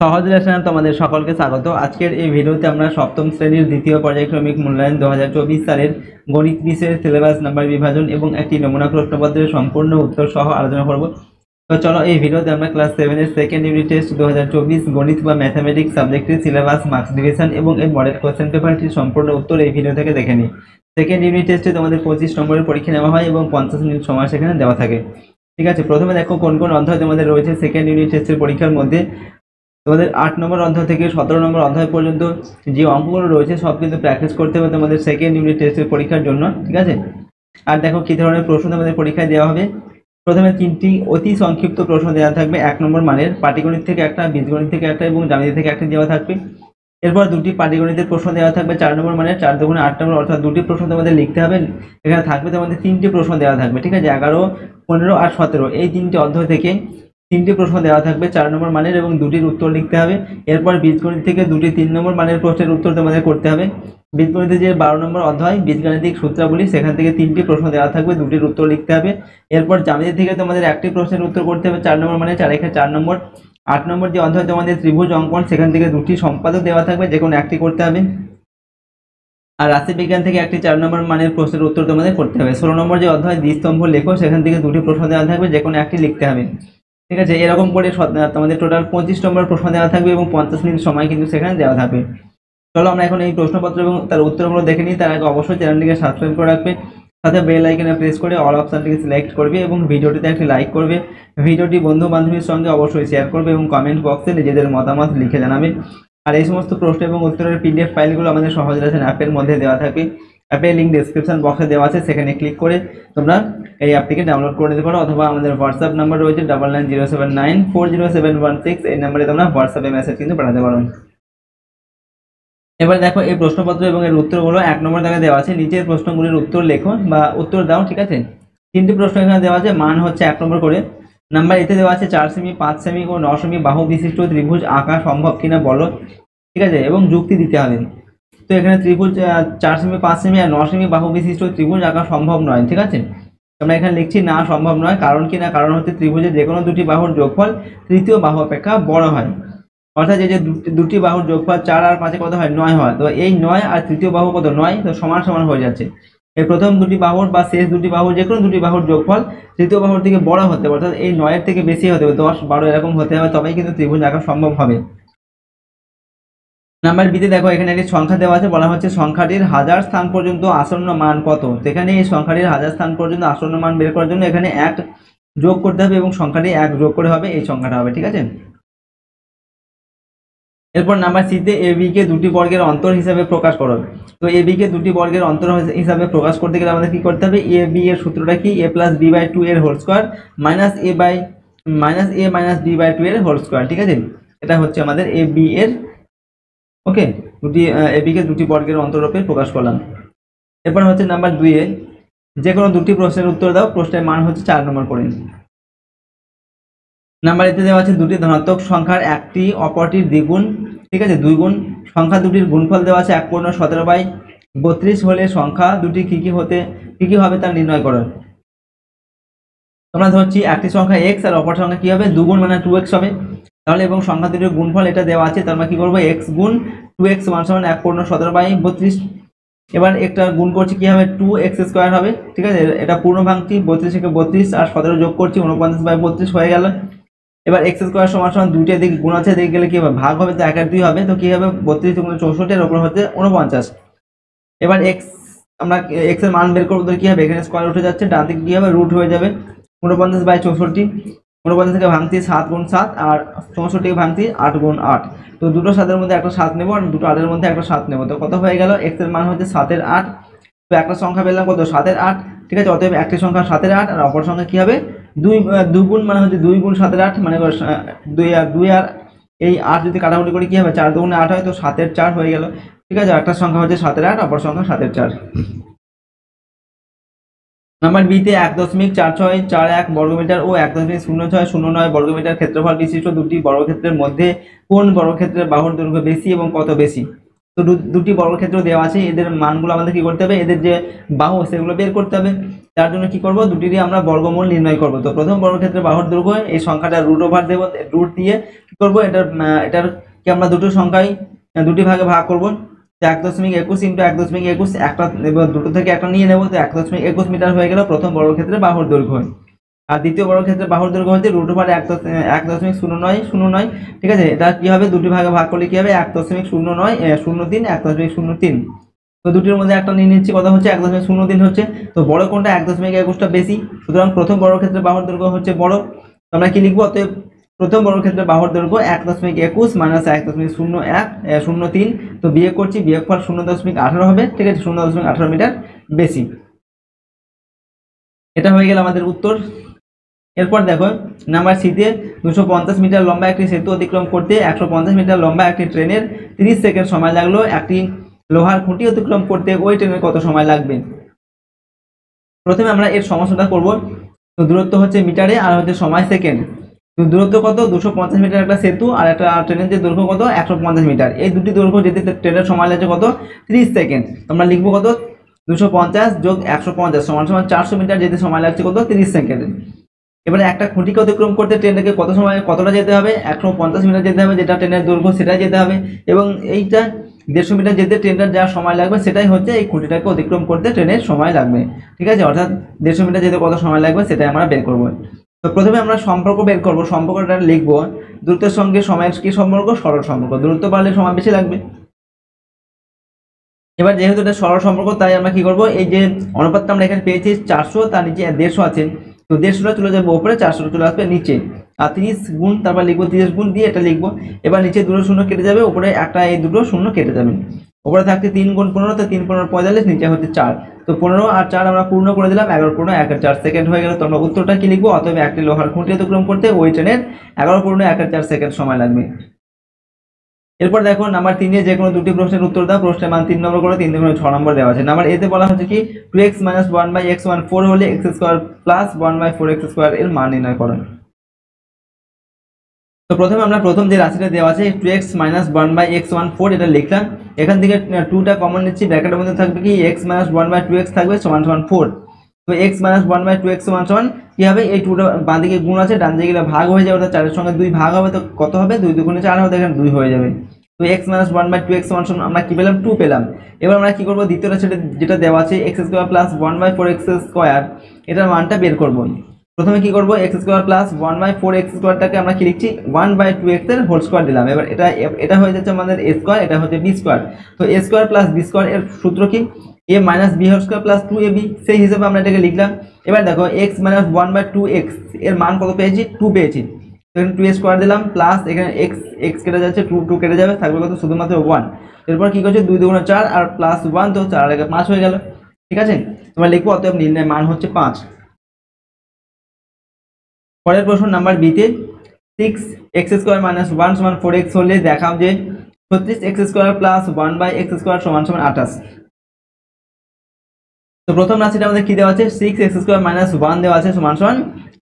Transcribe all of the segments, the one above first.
সহজ লেসনে তোমাদের সকলকে স্বাগত। আজকের এই ভিডিওতে আমরা সপ্তম শ্রেণীর দ্বিতীয় পর্যায়ক্রমিক মূল্যায়ন 2024 সালের গণিত বিষয়ের সিলেবাস নাম্বার বিভাজন এবং একটি নমুনা প্রশ্নপত্রের সম্পূর্ণ উত্তর সহ আলোচনা করব। তো চলো এই ভিডিওতে আমরা ক্লাস 7 এর সেকেন্ড ইউনিট টেস্ট 2024 গণিত বা ম্যাথামেটিক্স সাবজেক্টের সিলেবাস, মার্কস ডিভিশন এবং এর মডেল কোশ্চেন পেপারটির সম্পূর্ণ উত্তর এই ভিডিও থেকে দেখে নিই। সেকেন্ড ইউনিট টেস্টে তোমাদের 25 নম্বরের পরীক্ষা নেওয়া হয় এবং 50 মিনিট সময় সেখানে দেওয়া থাকে। ঠিক আছে, প্রথমে দেখো কোন কোন অধ্যায় তোমাদের রয়েছে সেকেন্ড ইউনিট টেস্টের পরীক্ষার মধ্যে। তোমাদের 8 নম্বর অধ্যায় থেকে 17 নম্বর অধ্যায় পর্যন্ত যে অঙ্কগুলো রয়েছে সব কিন্তু প্র্যাকটিস করতে হবে তোমাদের সেকেন্ড ইউনিট টেস্টের পরীক্ষার জন্য। ঠিক আছে, আর দেখো কী ধরনের প্রশ্ন তোমাদের পরীক্ষায় দেওয়া হবে। প্রথমে 3টি অতি সংক্ষিপ্ত প্রশ্ন দেওয়া থাকবে 1 নম্বর মানের, পাটিগণিত থেকে একটা, বীজগণিত থেকে একটা এবং জ্যামিতি থেকে একটা দেওয়া থাকবে। এরপর 2টি পাটিগণিতের প্রশ্ন দেওয়া থাকবে 4 নম্বর মানের, 4 দুগুণে 8 নম্বর, অর্থাৎ 2টি প্রশ্ন তোমাদের লিখতে হবে। এখানে থাকবে তোমাদের 3টি প্রশ্ন দেওয়া থাকবে। ঠিক আছে, 11, 15 আর 17 এই 3টি অধ্যায় থেকে 3টি প্রশ্ন দেওয়া থাকবে 4 নম্বর মানের এবং 2টির উত্তর লিখতে হবে। এরপর বীজগণিত থেকে 2টি 3 নম্বর মানের প্রশ্নের উত্তর তোমাদের করতে হবে। বীজগণিতে যে 12 নম্বর অধ্যায় বীজগাণিতিক সূত্রাবলী, সেখান থেকে 3টি প্রশ্ন দেওয়া থাকবে, 2টির উত্তর লিখতে হবে। এরপর জ্যামিতি থেকে তোমাদের একটি প্রশ্নের উত্তর করতে হবে 4 নম্বর মানে 4 নম্বর। 8 নম্বর যে অধ্যায় তোমাদের ত্রিভুজ অঙ্কন, সেখান থেকে 2টি সম্পাদক দেওয়া থাকবে, যে কোনো একটি করতে হবে। আর রাশিবিজ্ঞান থেকে একটি 4 নম্বর মানের প্রশ্নের উত্তর তোমাদের করতে হবে। 16 নম্বর যে অধ্যায় দ্বিস্তম্ভ লেখো, সেখান থেকে 2টি প্রশ্ন দেওয়া থাকবে, যে কোনো একটি লিখতে হবে। ঠিক আছে, এরকম করে তোমাদের টোটাল 25 নম্বর প্রশ্ন দেওয়া থাকবে এবং 50 মিনিট সময় কিন্তু সেখানে দেওয়া থাকবে। চলো আমরা এখন এই প্রশ্নপত্র এবং তার উত্তরগুলো দেখে নিই। তার আগে অবশ্যই চ্যানেলটিকে সাবস্ক্রাইব করে রাখবে, সাথে বেল আইকনে প্রেস করে অল অপশনটিকে সিলেক্ট করবে এবং ভিডিওটিতে একটি লাইক করবে। ভিডিওটি বন্ধু বান্ধবীর সঙ্গে অবশ্যই শেয়ার করবে এবং কমেন্ট বক্সে নিজেদের মতামত লিখে জানাবে। আর এই সমস্ত প্রশ্ন এবং উত্তরের পিডিএফ ফাইলগুলো আমাদের সহজ লেসন অ্যাপের মধ্যে দেওয়া থাকবে। অ্যাপের লিঙ্ক ডেসক্রিপশন বক্সে দেওয়া আছে, সেখানে ক্লিক করে তোমরা এই অ্যাপটিকে ডাউনলোড করে নিতে পারো, অথবা আমাদের হোয়াটসঅ্যাপ নাম্বার রয়েছে 9907940716, এই নাম্বারে তোমরা হোয়াটসঅ্যাপে মেসেজ কিন্তু পাঠাতে পারো। এবার দেখো এই প্রশ্নপত্র এবং এর উত্তরগুলো 1 নম্বর দাগে দেওয়া আছে, নিচের প্রশ্নগুলির উত্তর লেখো বা উত্তর দাও। ঠিক আছে, 3টি প্রশ্ন এখানে দেওয়া আছে, মান হচ্ছে 1 নম্বর করে। নাম্বার এতে দেওয়া আছে 4 সেমি, 5 সেমি ও 9 সেমি বাহু বিশিষ্ট ত্রিভুজ আঁকা সম্ভব কিনা বলো। ঠিক আছে, এবং যুক্তি দিতে হবে। তো এখানে ত্রিভুজ 4 সেমি, 5 সেমি আর 9 সেমি বাহু বিশিষ্ট ত্রিভুজ আঁকা সম্ভব নয়। ঠিক আছে, আমরা এখানে লিখছি না, সম্ভব নয়। কারণ কি না, কারণ হচ্ছে ত্রিভুজের যে কোনো দুটি বাহুর যোগফল তৃতীয় বাহু অপেক্ষা বড় হয়। অর্থাৎ এই যে দুটি বাহুর যোগফল 4 আর 5 কত হয়, 9 হয়। তো এই 9 আর তৃতীয় বাহু কত, 9, তো সমান সমান হয়ে যাচ্ছে। এই প্রথম দুটি বাহুর বা শেষ দুটি বাহুর যে কোনো দুটি বাহুর যোগফল তৃতীয় বাহুর থেকে বড় হতে হবে, অর্থাৎ এই 9 এর থেকে বেশি হতে হবে, 10, 12 এরকম হতে হবে, তবেই কিন্তু ত্রিভুজ আঁকা সম্ভব হবে। নাম্বার বিতে দেখো এখানে একটি সংখ্যা দেওয়া আছে, বলা হচ্ছে সংখ্যাটির 1000 স্থান পর্যন্ত আসন্ন মান কত। তো এখানে এই সংখ্যাটির 1000 স্থান পর্যন্ত আসন্ন মান বের করার জন্য এখানে 1 যোগ করতে হবে এবং সংখ্যাটি 1 যোগ করে হবে এই সংখ্যাটা হবে। ঠিক আছে, এরপর নাম্বার সিতে এ বি কে দুটি বর্গের অন্তর হিসাবে প্রকাশ করো। তো এ বি কে দুটি বর্গের অন্তর হিসাবে প্রকাশ করতে গেলে আমাদের কি করতে হবে, এ বি এর সূত্রটা কি, a প্লাস বি বাই 2 এর whole square minus a minus b by 2 এর হোল স্কোয়ার। ঠিক আছে, এটা হচ্ছে আমাদের এ বি এর, ওকে, দুটি এ বি কে দুটি বর্গের অন্তরূপে প্রকাশ করলাম। এরপর হচ্ছে নাম্বার 2 এ যে কোনো দুটি প্রশ্নের উত্তর দাও, প্রশ্নের মান হচ্ছে 4 নম্বর করে। নাম্বার এতে দেওয়া আছে দুটি ধনাত্মক সংখ্যার একটি অপরটির দ্বিগুণ। ঠিক আছে, 2 গুণ। সংখ্যা দুটির গুণফল দেওয়া আছে 1/17/32 হলে সংখ্যা দুটি কি কি হবে তা নির্ণয় করো। তোমরা ধরছি একটি সংখ্যা x আর অপর সংখ্যা কি হবে, 2 গুণ মানে 2x হবে। তাহলে এবং সংখ্যা দুটির গুণফল এটা দেওয়া আছে, তার মানে কি করবো, x গুণ 2x সমান 1/17/32। এবার একটা গুণ করছি কি হবে, 2x² হবে। ঠিক আছে, এটা পূর্ণ ভাঙছি, 32 থেকে 32 আর 17 যোগ করছি, 49/32 হয়ে গেল। এবার x² সমান দুইটা দিক গুণ আছে, দিকে গেলে কি হবে, ভাগ হবে, তো 1 আর 2 হবে, তো কি হবে 32 × 64 এর উপর হচ্ছে 49। এবার আমরা x এর মান বের করবো, তো কি হবে, এখানে স্কয়ার উঠে যাচ্ছে, ডান দিকে কি হবে, রুট হয়ে যাবে। 49/64, 49 থেকে ভাঙছি 7 গুণ 7 আর 64 থেকে ভাঙছি 8 গুণ 8। তো দুটো 7 এর মধ্যে একটা 7 নেবো আর দুটো 8 এর মধ্যে একটা 7 নেবো, তো কত হয়ে গেল, x এর মান হচ্ছে 7 এর 8। তো একটা সংখ্যা পেলাম কত, 7 এর 8। ঠিক আছে, অতএব একটি সংখ্যা 7 এর 8 আর অপর সংখ্যা কি হবে, 2 গুণ মানে হচ্ছে 2 গুণ 7 এর 8, মানে 2 আর এই 8 যদি কাটাকুটি করি কি হবে, 4 2 8 হয়, তো 7 এর 4 হয়ে গেল। ঠিক আছে, একটা সংখ্যা হচ্ছে 7 এর 8, অপর সংখ্যা 7 এর 4। নাম্বার বিতে 1.4641 বর্গমিটার ও 1.0609 বর্গমিটার ক্ষেত্রফল বিশিষ্ট দুটি বর্গক্ষেত্রের মধ্যে কোন বর্গক্ষেত্রের বাহুর দৈর্ঘ্য বেশি এবং কত বেশি। তো দুটি বর্গক্ষেত্র দেওয়া আছে, এদের মানগুলো আমাদের কি করতে হবে, এদের যে বাহু সেগুলো বের করতে হবে। তার জন্য কি করব, দুটিরই আমরা বর্গমূল নির্ণয় করব। তো প্রথম বর্গক্ষেত্রে বাহুর দৈর্ঘ্য এই সংখ্যাটা রুট ওভার দেব, রুট দিয়ে কি করব, এটার কি আমরা দুটো সংখ্যায় দুটি ভাগে ভাগ করব। 1.21 ইন্টু 1.21 একটা দুটো থেকে একটা নিয়ে নেব, তো 1.21 মিটার হয়ে গেল প্রথম বর্গক্ষেত্রে বাহুর দৈর্ঘ্য। আর দ্বিতীয় বর্গক্ষেত্রে বাহুর দৈর্ঘ্য হচ্ছে রুট ওভার 1.0909। ঠিক আছে, এটা কি হবে, দুটি ভাগে ভাগ করলে কি হবে, 1.09 03 1.03। তো দুটির মধ্যে একটা নিয়ে নিচ্ছি, কত হচ্ছে 1.03 হচ্ছে। তো বড় কোনটা, 1.21টা বেশি, সুতরাং প্রথম বর্গক্ষেত্রে বাহুর দৈর্ঘ্য হচ্ছে বড়। তো আমরা কি লিখবো, অতএব প্রথম বর্গক্ষেত্রে বাহুর দৈর্ঘ্য 1.21 মাইনাস 1.0103। তো বিয়োগ করছি, বিয়োগফল 0.18 হবে। ঠিক আছে, 0.18 মিটার বেশি। এটা হয়ে গেল আমাদের উত্তর। এরপর দেখো নাম্বার সিতে 250 মিটার লম্বা একটি সেতু অতিক্রম করতে 150 মিটার লম্বা একটি ট্রেনের 30 সেকেন্ড সময় লাগলো, একটি লোহার খুঁটি অতিক্রম করতে ওই ট্রেনের কত সময় লাগবে। প্রথমে আমরা এর সমস্যাটা করব। তো দূরত্ব হচ্ছে মিটারে আর হচ্ছে সময় সেকেন্ড। তো দূরত্ব কত, 250 মিটার একটা সেতু, আর একটা ট্রেনের যে দৈর্ঘ্য কত 150 মিটার। এই দুটি দৈর্ঘ্য যেতে ট্রেনের সময় লাগছে কত, 30 সেকেন্ড। আমরা লিখবো কত, 250 যোগ 150 সমান সমান 400 মিটার যেতে সময় লাগছে কত, 30 সেকেন্ড। এবারে একটা খুঁটিকে অতিক্রম করতে ট্রেনটাকে কত সময় কতটা যেতে হবে, 150 মিটার যেতে হবে, যেটা ট্রেনের দৈর্ঘ্য সেটাই যেতে হবে। এবং এইটা 150 মিটার যেতে ট্রেনটার যা সময় লাগবে সেটাই হচ্ছে এই খুঁটিটাকে অতিক্রম করতে ট্রেনের সময় লাগবে। ঠিক আছে, অর্থাৎ 150 মিটার যেতে কত সময় লাগবে সেটাই আমরা বের করব। তো প্রথমে আমরা সম্পর্ক বের করব। সম্পর্কটা লিখবো, দূরত্বের সঙ্গে সময়ের কি সম্পর্ক, সরল সম্পর্ক। দূরত্ব বাড়লে সময় বেশি লাগবে। এবার যেহেতু এটা সরল সম্পর্ক, তাই আমরা কি করব, এই যে অনুপাতটা আমরা এখানে পেয়েছি 400, তার নিচে 150 আছে, তো 150টা চলে যাবে উপরে, 400টা চলে আসবে নিচে। আর 30 গুণ, তারপর লিখবো 30 গুণ দিয়ে এটা লিখবো। এবার নিচে দুটো শূন্য কেটে যাবে, উপরে একটা এই দুটো শূন্য কেটে যাবে। উপরে থাকছে 3 গুণ 15, তো 3 15 45, নিচে হচ্ছে 4। তো 15 আর 4 আমরা পূর্ণ করে দিলাম, 11 পূর্ণ 1/4 সেকেন্ড হয়ে গেল। তো আমরা উত্তরটা কি লিখবো, অতএব একটি লোহার খুঁটি অতিক্রম করতে ওই ট্রেনের 11 পূর্ণ 1/4 সেকেন্ড সময় লাগবে। এরপর দেখো নাম্বার 3 এ যে কোনো দুটি প্রশ্নের উত্তর দাও। প্রশ্নের মান 3 নম্বর করে, 3 দুগুণে 6 নম্বর দেওয়া আছে। নাম্বার এতে বলা হচ্ছে কি 2x - 1/x 4 হলে x² প্লাস 1/4x² এর মান নির্ণয় করো। তো প্রথমে আমরা প্রথম যে রাশিটা দেওয়া আছে 2x - 1/x 4 এটা লিখলাম। এখান থেকে 2টা কমন নিচ্ছি, ব্র্যাকেটের মধ্যে থাকবে কি x - 1/2x থাকবে সমান সমান 4। তো x - 1/2x সমান সমান কি হবে, এই 2টা বাঁ দিকে গুণ আছে, ডান দিকে ভাগ হয়ে যাবে, অর্থাৎ 4 এর সঙ্গে 2 ভাগ হবে, তো কত হবে, 2 দুগুণে 4 হবে, এখানে 2 হয়ে যাবে। তো x - 1/2x সমান সমান আমরা কি পেলাম, 2 পেলাম। এবার আমরা কি করব, দ্বিতীয় রাশিটা যেটা দেওয়া আছে x² প্লাস 1/4x², এটার মানটা বের করব। প্রথমে কি করব, x² প্লাস 1/4x²টাকে আমরা কি লিখছি, 1/2x এর হোল স্কয়ার দিলাম। এবার এটা হয়ে যাচ্ছে আমাদের a স্কয়ার, এটা হচ্ছে b স্কয়ার। তো a square plus b square এর সূত্র কি, a minus b whole square plus 2ab, সেই হিসেবে আমরা এটাকে লিখলাম। এবার দেখো x - 1/2x এর মান কত পেয়েছি, 2 পেয়েছি। তো এখানে 2 স্কয়ার দিলাম, প্লাস এখানে x কেটে যাচ্ছে, 2 কেটে যাবে, থাকবে কত, শুধুমাত্র 1। এরপর কি করছে, 2 দুগুণে 4 আর প্লাস 1, তো 4 আর 5 হয়ে গেল। ঠিক আছে, তোমরা লিখবো অতএব নির্ণয় মান হচ্ছে 5। পরের প্রশ্ন নাম্বার বিতে 6x² - 1 সমান 4x হলে দেখাও যে 36x² প্লাস 1/x² সমান সমান 28। তো প্রথম রাশিটা আমাদের কি দেওয়া আছে, 6x² - 1 দেওয়া আছে সমান সমান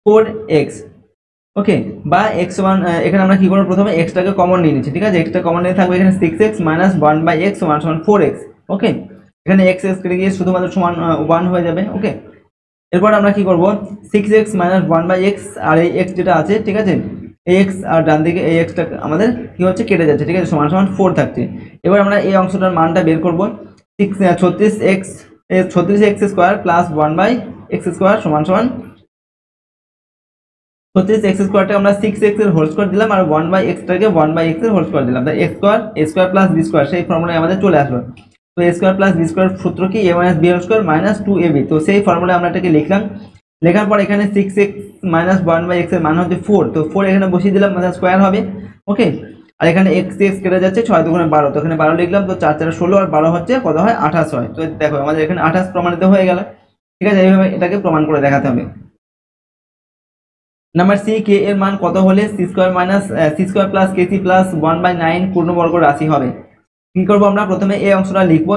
4x। ওকে, বা x সমান, এখানে আমরা কি করব, প্রথমে x টাকে কমন নিয়ে নিচ্ছি। ঠিক আছে, x টা কমন নিয়ে থাকবে এখানে 6x - 1/x সমান সমান 4x। ওকে, এখানে x কেটে গিয়ে শুধুমাত্র সমান 1 হয়ে যাবে। ওকে, এরপর আমরা কি করব, 6x - 1/x আর এই x যেটা আছে, ঠিক আছে, এই x আর ডান দিকে এই x টা আমাদের কি হচ্ছে, কেটে যাচ্ছে। ঠিক আছে, সমান সমান 4 থাকছে। এবার আমরা এই অংশটার মানটা বের করব। 36x² প্লাস 1/x² সমান সমান 36x² টা আমরা 6x এর হোল স্কয়ার দিলাম, আর 1/x টাকে 1/x এর হোল স্কয়ার দিলাম। তাই a² প্লাস b² সেই ফর্মুলায় আমাদের চলে আসলো। তো a² প্লাস b² সূত্র কি, a - b² - 2ab। তো সেই ফর্মুলায় আমরা এটাকে লিখলাম। লেখার পর এখানে 6x - 1/x এর মান হচ্ছে 4, তো 4 এখানে বসিয়ে দিলাম, মানে স্কয়ার হবে। ওকে, আর এখানে x কেটে যাচ্ছে, 6 দুগুণে 12, তো এখানে 12 লিখলাম। তো 4 4 16 আর 12 হচ্ছে কত হয়, 28 হয়। তো দেখো আমাদের এখানে 28 প্রমাণিত হয়ে গেল। ঠিক আছে, এইভাবে এটাকে প্রমাণ করে দেখাতে হবে। নাম্বার সি, কে এর মান কত হলে c² প্লাস kc প্লাস 1/9 পূর্ণবর্গ রাশি হবে। কি করব, আমরা প্রথমে এই অংশটা লিখব।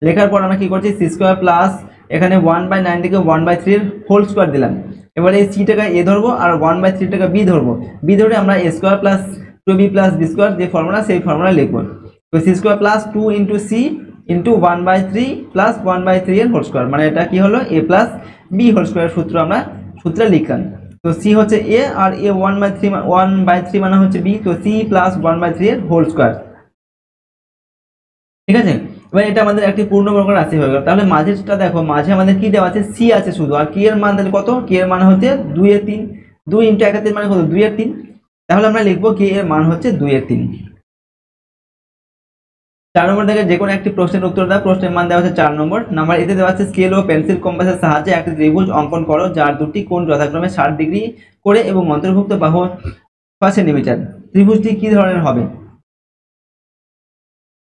লেখার পর আমরা কি করছি, c² প্লাস এখানে 1/9 থেকে 1/3 এর হোল স্কয়ার দিলাম। এবারে এই c টাকে a ধরবো আর 1/3 টাকে b ধরবো। b ধরে আমরা a² plus 2b plus b² যে ফর্মুলা, সেই ফর্মুলা লিখব। তো c² plus 2 × c into 1/3 plus 1/3 এর হোল স্কোয়ার, মানে এটা কি হলো a plus b whole square সূত্র আমরা সূত্রে লিখলাম। তো সি হচ্ছে এ আর এ 1/3 মানে হচ্ছে বি, তো সি প্লাস 1/3 এর হোল স্কোয়ার। ঠিক আছে, এবার এটা আমাদের একটি পূর্ণবর্গ রাশি হয়ে গেল। তাহলে মাঝেরটা দেখো, মাঝে আমাদের কি দেওয়া আছে, সি আছে শুধু, আর কি এর মান তাহলে কত, কি এর মান হচ্ছে 2/3, 2 ইন্টু 1/3 মানে কত, 2/3। তাহলে আমরা লিখবো কি এর মান হচ্ছে 2/3। 4 নম্বর থেকে যে কোনো একটি প্রশ্নের উত্তর দাও। প্রশ্নের মান দেওয়া আছে 4 নম্বর। নাম্বার এতে দেওয়া আছে স্কেল ও পেন্সিল কম্পাসের সাহায্যে একটি ত্রিভুজ অঙ্কন করো যার দুটি কোণ যথাক্রমে 60 ডিগ্রি করে এবং অন্তর্ভুক্ত বাহু 6 সেন্টিমিটার। ত্রিভুজটি কি ধরনের হবে?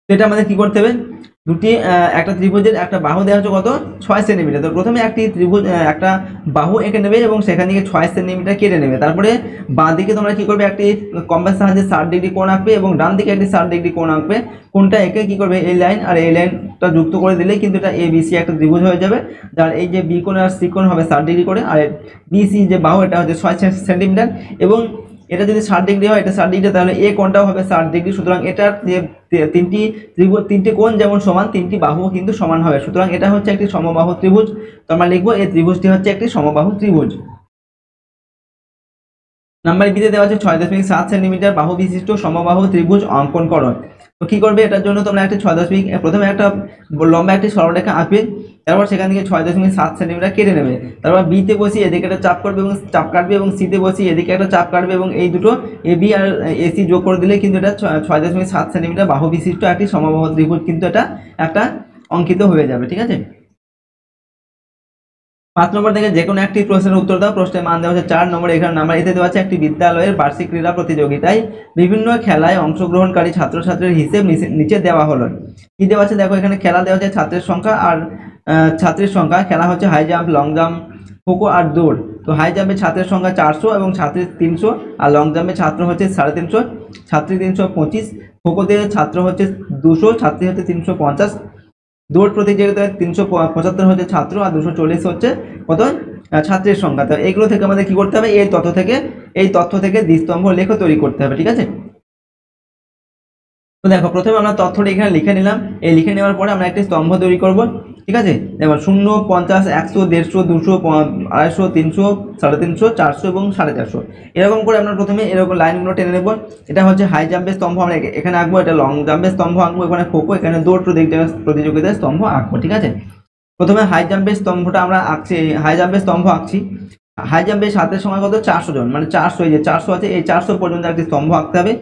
এটা আমাদের কি করতে হবে, দুটি একটা ত্রিভুজের একটা বাহু দেওয়া হচ্ছে কত, 6 সেন্টিমিটার। তো প্রথমে একটি ত্রিভুজ একটা বাহু এঁকে নেবে এবং সেখান থেকে 6 সেন্টিমিটার কেটে নেবে। তারপরে বাঁ দিকে তোমরা কি করবে, একটি কম্পাসের সাহায্যে 60 ডিগ্রি কোণ আঁকবে এবং ডান দিকে একটি 60 ডিগ্রি কোণ আঁকবে। কোণটা এঁকে কি করবে, এই লাইন আর এই লাইনটা যুক্ত করে দিলেই কিন্তু এটা এ বি সি একটা ত্রিভুজ হয়ে যাবে, যার এই যে বি কোণ আর সি কোণ হবে 60 ডিগ্রি করে, আর বি সি যে বাহু এটা হচ্ছে 6 সেন্টিমিটার। এবং এটা যদি 60 ডিগ্রি হয়, এটা 60 ডিগ্রি, তাহলে এ কোণটাও হবে 60 ডিগ্রি। সুতরাং এটার যে তিনটি কোণ যেমন সমান, তিনটি বাহুও কিন্তু সমান হবে। সুতরাং এটা হচ্ছে একটি সমবাহু ত্রিভুজ। তো আমরা লিখবো এই ত্রিভুজটি হচ্ছে একটি সমবাহু ত্রিভুজ। নাম্বার বিতে দেওয়া আছে 6.7 সেন্টিমিটার বাহু বিশিষ্ট সমবাহু ত্রিভুজ অঙ্কন করো। তো কি করবে, এটার জন্য তোমরা একটা প্রথমে একটা লম্বা একটি সরলরেখা আঁকবে, তারপর সেখান থেকে 6.7 সেন্টিমিটার কেটে নেবে। তারপর বিতে বসিয়ে এদিকে একটা চাপ করবে এবং চাপ কাটবে, এবং সিতে বসিয়ে এদিকে একটা চাপ কাটবে, এবং এই দুটো এ বি আর এসি যোগ করে দিলে কিন্তু এটা 6.7 সেন্টিমিটার বাহু বিশিষ্ট একটি সমবাহু ত্রিভুজ কিন্তু এটা একটা অঙ্কিত হয়ে যাবে। ঠিক আছে, 5 নম্বর থেকে যে কোনো একটি প্রশ্নের উত্তর দাও। প্রশ্নের মান দেওয়া হচ্ছে 4 নম্বর। এখানে নাম্বার এতে দেওয়া আছে একটি বিদ্যালয়ের বার্ষিক ক্রীড়া প্রতিযোগিতায় বিভিন্ন খেলায় অংশগ্রহণকারী ছাত্রছাত্রীর হিসেব নিচে দেওয়া হলো। কি দেওয়া আছে দেখো, এখানে খেলা দেওয়া আছে ছাত্রের সংখ্যা আর ছাত্রীর সংখ্যা। খেলা হচ্ছে high jump, long jump, kho kho আর দৌড়। তো হাই জাম্পে ছাত্রের সংখ্যা 400 এবং ছাত্রীর 300, আর লং জাম্পে ছাত্র হচ্ছে 350, ছাত্রী 325, খোখোতে ছাত্র হচ্ছে 200, ছাত্রী হচ্ছে 350। দৌড় প্রতিযোগিতায় 375 হচ্ছে ছাত্র আর 240 হচ্ছে কত, ছাত্রের সংখ্যা। তো এইগুলো থেকে আমাদের কি করতে হবে, এই তথ্য থেকে দ্বিস্তম্ভ লেখ তৈরি করতে হবে। ঠিক আছে, তো দেখো প্রথমে আমরা তথ্যটা এখানে লিখে নিলাম। এই লিখে নেওয়ার পরে আমরা একটি স্তম্ভ তৈরি করব। ঠিক আছে, দেখো 0, 50, 100, 150, 200, 250, 300, 350, 400 এবং 450 এরকম করে আমরা প্রথমে এরকম লাইনগুলো টেনে নেব। এটা হচ্ছে হাই জাম্পের স্তম্ভ আমরা এখানে আঁকবো, এটা লং জাম্পের স্তম্ভ আঁকবো, এখানে খোখো, এখানে দৌড় প্রতিযোগিতার স্তম্ভ আঁকবো। ঠিক আছে, প্রথমে হাই জাম্পের স্তম্ভটা আমরা আঁকছি, হাই জাম্পের স্তম্ভ আঁকছি। হাই জাম্পের ছাত্রের সংখ্যা কত, 400 জন, মানে 400, এই যে 400 আছে, এই 400 পর্যন্ত একটি স্তম্ভ আঁকতে হবে।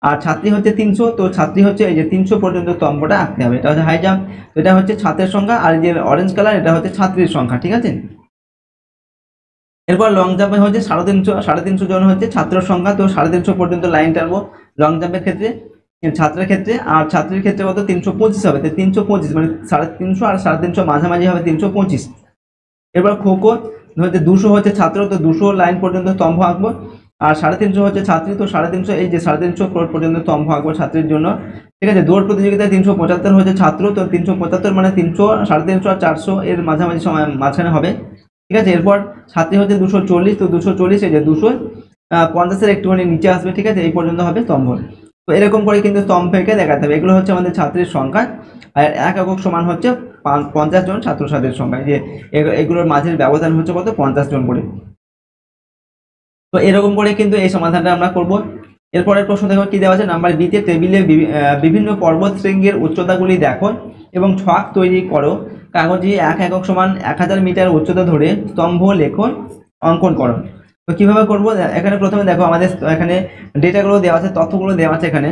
আর ছাত্রী হচ্ছে 300, তো ছাত্রী হচ্ছে এই যে 300 পর্যন্ত স্তম্ভটা আঁকতে হবে। এটা হচ্ছে হাই জাম্প, তো এটা হচ্ছে ছাত্রের সংখ্যা, আর যে অরেঞ্জ কালার এটা হচ্ছে ছাত্রীর সংখ্যা। ঠিক আছে, এরপর লং জাম্পে হচ্ছে 350 জন হচ্ছে ছাত্রের সংখ্যা, তো 350 পর্যন্ত লাইন টানবো লং জাম্পের ক্ষেত্রে, ছাত্রের ক্ষেত্রে। আর ছাত্রীর ক্ষেত্রে কত, 325 হবে, তো 325 মানে 350 আর 350 মাঝামাঝি হবে 325। এরপর খোখো হচ্ছে 200 হচ্ছে ছাত্র, তো 200 লাইন পর্যন্ত স্তম্ভ আঁকবো। আর 350 হচ্ছে ছাত্রী, তো 350 এই যে 350 পর্যন্ত স্তম্ভ আঁকবো ছাত্রীর জন্য। ঠিক আছে, দৌড় প্রতিযোগিতায় 375 হচ্ছে ছাত্র, তো 375 মানে 300, 350 আর 400 এর মাঝামাঝি সময় মাঝখানে হবে। ঠিক আছে, এরপর ছাত্রী হচ্ছে 240, তো 240 এই যে 250 একটুখানি নিচে আসবে। ঠিক আছে, এই পর্যন্ত হবে স্তম্ভ। তো এরকম করে কিন্তু স্তম্ভ এঁকে দেখাতে হবে। এগুলো হচ্ছে আমাদের ছাত্রীর সংখ্যা, আর এক একক সমান হচ্ছে 50 জন ছাত্রছাত্রীর সংখ্যা, যে এগুলোর মাঝের ব্যবধান হচ্ছে কত, 50 জন করে। তো এরকম করে কিন্তু এই সমাধানটা আমরা করব। এরপরের প্রশ্ন দেখো কি দেওয়া আছে, নাম্বার বিতে টেবিলে বিভিন্ন পর্বত শৃঙ্গের উচ্চতাগুলি দেখো এবং ছক তৈরি করো। কাগজে 1 একক সমান 1000 মিটার উচ্চতা ধরে স্তম্ভ লেখন অঙ্কন করো। তো কিভাবে করব, এখানে প্রথমে দেখো আমাদের এখানে ডেটাগুলো দেওয়া আছে, তথ্যগুলো দেওয়া আছে। এখানে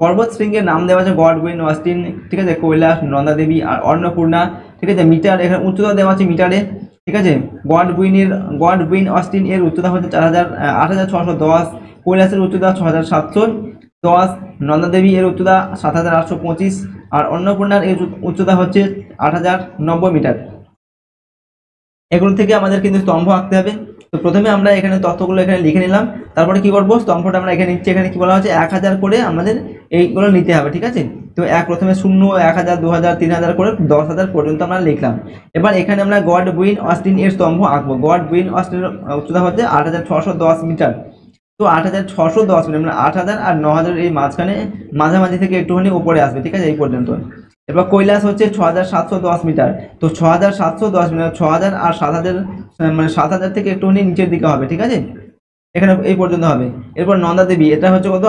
পর্বত শৃঙ্গের নাম দেওয়া আছে গডউইন, অস্টিন, ঠিক আছে, কৈলাস, নন্দা দেবী আর অন্নপূর্ণা। ঠিক আছে, মিটার, এখানে উচ্চতা দেওয়া আছে মিটারে। ঠিক আছে, গডউইন অস্টিন এর উচ্চতা হচ্ছে 8610, কৈলাসের উচ্চতা 6710, নন্দা দেবী এর উচ্চতা 7825, আর অন্নপূর্ণার এর উচ্চতা হচ্ছে 8090 মিটার। এগুলো থেকে আমাদের কিন্তু স্তম্ভ আঁকতে হবে। তো প্রথমে আমরা এখানে তথ্যগুলো এখানে লিখে নিলাম, তারপরে কি করব, স্তম্ভটা আমরা এখানে নিচ্ছি। এখানে কি বলা হচ্ছে 1000 করে আমাদের এইগুলো নিতে হবে। ঠিক আছে, তো প্রথমে 0, 1000, 2000, 3000 করে 10000 পর্যন্ত আমরা লিখলাম। এবার এখানে আমরা গডউইন অস্টিন এর স্তম্ভ আঁকবো। গডউইন অস্টিনের উচ্চতা হচ্ছে 8610 মিটার। তো 8610 মিটার মানে 8000 আর 9000 এই মাঝখানে মাঝামাঝি থেকে একটুখানি উপরে আসবে। ঠিক আছে, এই পর্যন্ত। এরপর কৈলাস হচ্ছে 6,710 মিটার। তো 6,710 মিটার, 6,000 আর 7,000, মানে 7,000 থেকে একটুখানি নিচের দিকে হবে, ঠিক আছে, এখানে এই পর্যন্ত হবে। এরপর নন্দা দেবী, এটা হচ্ছে কত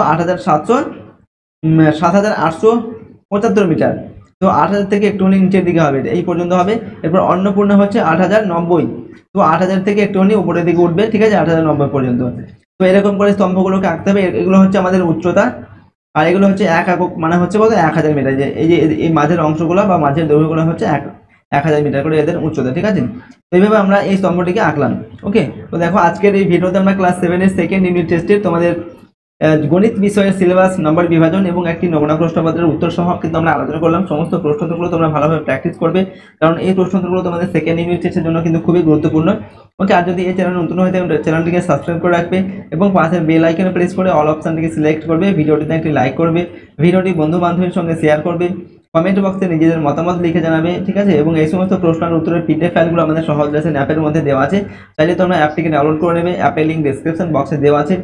7,875 মিটার। তো 8,000 থেকে একটুখানি নিচের দিকে হবে, এই পর্যন্ত হবে। এরপর অন্নপূর্ণা হচ্ছে 8,090, তো 8,000 থেকে একটুখানি উপরের দিকে উঠবে, ঠিক আছে, 8,090 পর্যন্ত। তো এরকম করে স্তম্ভগুলোকে আঁকতে হবে। এগুলো হচ্ছে আমাদের উচ্চতা, আর এগুলো হচ্ছে 1 একক, মানে হচ্ছে কত 1,000 মিটার। যে এই যে এই মাঝের অংশগুলো বা মাঝের দৈর্ঘ্যগুলো হচ্ছে 1,000 মিটার করে এদের উচ্চতা, ঠিক আছে। তো এইভাবে আমরা এই স্তম্ভটিকে আঁকলাম। ওকে, তো দেখো আজকের এই ভিডিওতে আমরা ক্লাস 7-এর সেকেন্ড ইউনিট টেস্টে তোমাদের গণিত বিষয়ের সিলেবাস, নাম্বার বিভাজন এবং একটি নমুনা প্রশ্নপত্রের উত্তর সহ কিন্তু আমরা আলোচনা করলাম। সমস্ত প্রশ্নোত্তরগুলো তোমরা ভালোভাবে প্র্যাকটিস করবে, কারণ এই প্রশ্নোত্তরগুলো তোমাদের সেকেন্ড ইউনিট টেস্টের জন্য কিন্তু খুবই গুরুত্বপূর্ণ। ওকে, আর যদি এই চ্যানেল নতুন হয়ে থাকে চ্যানেলটিকে সাবস্ক্রাইব করে রাখবে এবং পাশের বেল আইকনে প্রেস করে অল অপশনটিকে সিলেক্ট করবে। ভিডিওটিতে একটি লাইক করবে, ভিডিওটি বন্ধু বান্ধবের সঙ্গে শেয়ার করবে, কমেন্ট বক্সে নিজেদের মতামত লিখে জানাবে, ঠিক আছে। এবং এই সমস্ত প্রশ্নের উত্তরের পিডিএফ ফাইলগুলো আমাদের সহজ লেসন অ্যাপের মধ্যে দেওয়া আছে, চাইলে তোমরা অ্যাপটিকে ডাউনলোড করে নেবে। অ্যাপের লিঙ্ক ডেসক্রিপশন বক্সে দেওয়া আছে,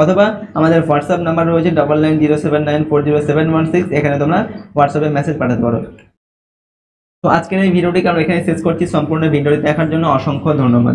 অথবা আমাদের হোয়াটসঅ্যাপ নাম্বার রয়েছে 9907940716, এখানে তোমরা হোয়াটসঅ্যাপে মেসেজ পাঠাতে পারো। তো আজকের এই ভিডিওটিকে আমরা এখানে শেষ করছি। সম্পূর্ণ ভিডিওটি দেখার জন্য অসংখ্য ধন্যবাদ।